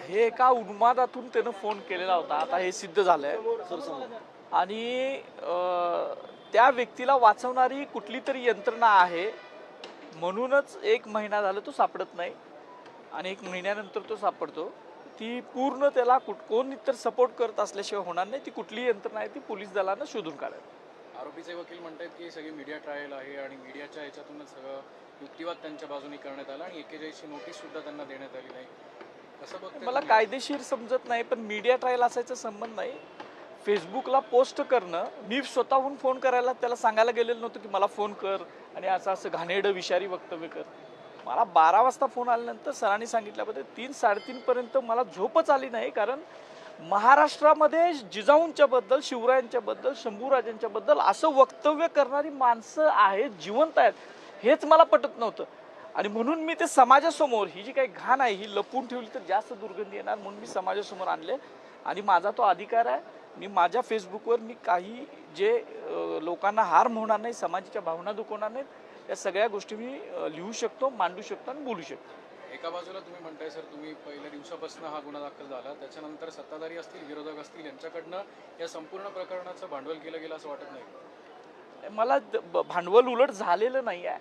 हे एका उन्मादातून त्यानं फोन केलेला होता, आता हे सिद्ध झालंय आणि त्या व्यक्तीला वाचवणारी कुठली तरी यंत्रणा आहे म्हणूनच 1 महिना झाला तो सापडत नाही आणि 1 महिन्यानंतर तो सापडतो. ती पूर्ण त्याला कोण इतर सपोर्ट करत असल्याशिवाय होणार नाही. ती कुठली यंत्रणा आहे ती पोलीस दलानं शोधून काढावी. आरोपीचे वकील म्हणतात की सगळी मीडिया ट्रायल आहे आणि मीडियाच्या ह्याच्यातूनच सगळं युक्तिवाद त्यांच्या बाजूने करण्यात आला आणि 41ची नोटीस सुद्धा त्यांना देण्यात आली नाही. कसं बघते मला कायदेशीर समजत नाही, पण मीडिया ट्रायल असायचा संबंध नाही. फेसबुकला पोस्ट करणं, मी स्वतःहून फोन करायला त्याला सांगायला गेलेलं नव्हतं की मला फोन कर आणि असं असं घाणेरडं विषारी वक्तव्य कर. मला 12 वाजता फोन आल्यानंतर सरांनी सांगितल्याबद्दल 3-3:30 पर्यंत मला झोपच आली नाही. कारण महाराष्ट्रामध्ये जिजाऊंच्या बद्दल, शिवरायांच्या बद्दल, शंभूराजांच्या बद्दल असं वक्तव्य करणारी माणसं आहेत, जिवंत आहेत, हेच मला पटत नव्हतं. आणि म्हणून मी ते समाजासमोर ही जी काही घाण आहे ही लपवून ठेवली तर जास्त दुर्गंधी येणार, म्हणून मी समाजासमोर आणले. आणि माझा तो अधिकार आहे. मी माझ्या फेसबुकवर मी काही जे लोकांना हार्म होणार नाही, समाजाच्या भावना दुखवणार नाहीत, या सगळ्या गोष्टी मी लिहू शकतो, मांडू शकतो आणि बोलू शकतो. एका बाजूला तुम्ही म्हणताय सर, तुम्ही पहिल्या दिवसापासून हा गुन्हा दाखल झाला, त्याच्यानंतर सत्ताधारी असतील, विरोधक असतील, यांच्याकडनं या संपूर्ण प्रकरणाचं भांडवल केलं गेलं असं वाटत नाही? मला भांडवल उलट झालेलं नाही आहे.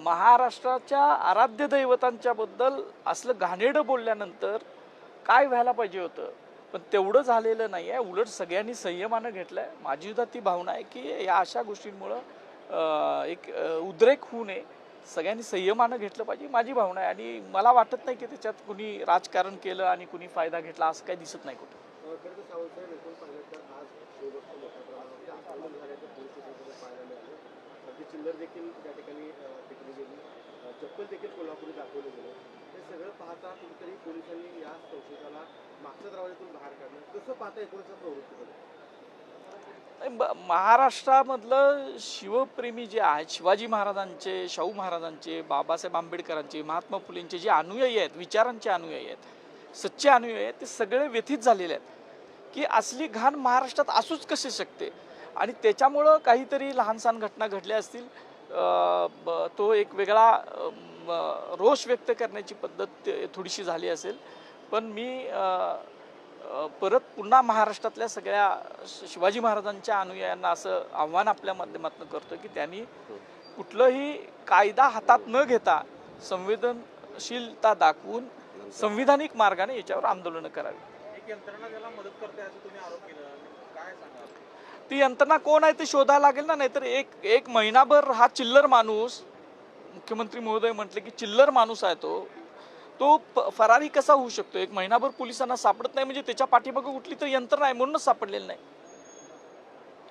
महाराष्ट्राच्या आराध्य दैवतांच्या बद्दल असलं घाणेरडं बोलल्यानंतर काय व्हायला पाहिजे होतं, पण तेवढं झालेलं नाही आहे. उलट सगळ्यांनी संयमानं घेतलंय. माझी सुद्धा ती भावना आहे की या अशा गोष्टींमुळं एक उद्रेक होऊ नये, सगळ्यांनी संयमानं घेतलं पाहिजे, माझी भावना आहे. आणि मला वाटत नाही की त्याच्यात कुणी राजकारण केलं आणि कुणी फायदा घेतला असं काही दिसत नाही कुठं. चिल्लर देखील त्या ठिकाणी टिकली गेली, चप्पल देखील कोल्हापुरी दाखवलं गेलं. हे सगळं पाहता कुठेतरी पोलिसांनी या संशयिताला मागच्या दरवाज्यातून बाहेर काढलं. कसं पाहता एकूणचा प्रवृत्तीकडे? महाराष्ट्रामधलं शिवप्रेमी जे आहेत, शिवाजी महाराजांचे, शाहू महाराजांचे, बाबासाहेब आंबेडकरांचे, महात्मा फुलेंचे जे अनुयायी आहेत, विचारांचे अनुयायी आहेत, सच्चे अनुयायी आहेत, ते सगळे व्यथित झालेले आहेत की असली घाण महाराष्ट्रात असूच कसे शकते. आणि त्याच्यामुळं काहीतरी लहानसहान घटना घडल्या असतील, तो एक वेगळा रोष व्यक्त करण्याची पद्धत थोडीशी झाली असेल. पण मी परत पुन्हा महाराष्ट्रातल्या सगळ्या शिवाजी महाराजांच्या अनुयायांना असं आव्हान आपल्या माध्यमातून करतो की त्यांनी कुठलंही कायदा हातात न घेता संवेदनशीलता दाखवून संविधानिक मार्गाने याच्यावर आंदोलनं करावी. एक यंत्रणा त्याला मदत करते असं तुम्ही आरोप केला, काय सांगाल? ती यंत्रणा कोण आहे ते शोधायला लागेल ना. नाहीतर एक महिनाभर हा चिल्लर माणूस, मुख्यमंत्री महोदय म्हटले की चिल्लर माणूस आहे तो फरारी कसा होऊ शकतो? 1 महिनाभर पोलिसांना सापडत नाही म्हणजे त्याच्या पाठीमागे कुठली तर यंत्रणा आहे म्हणूनच सापडलेलं नाही.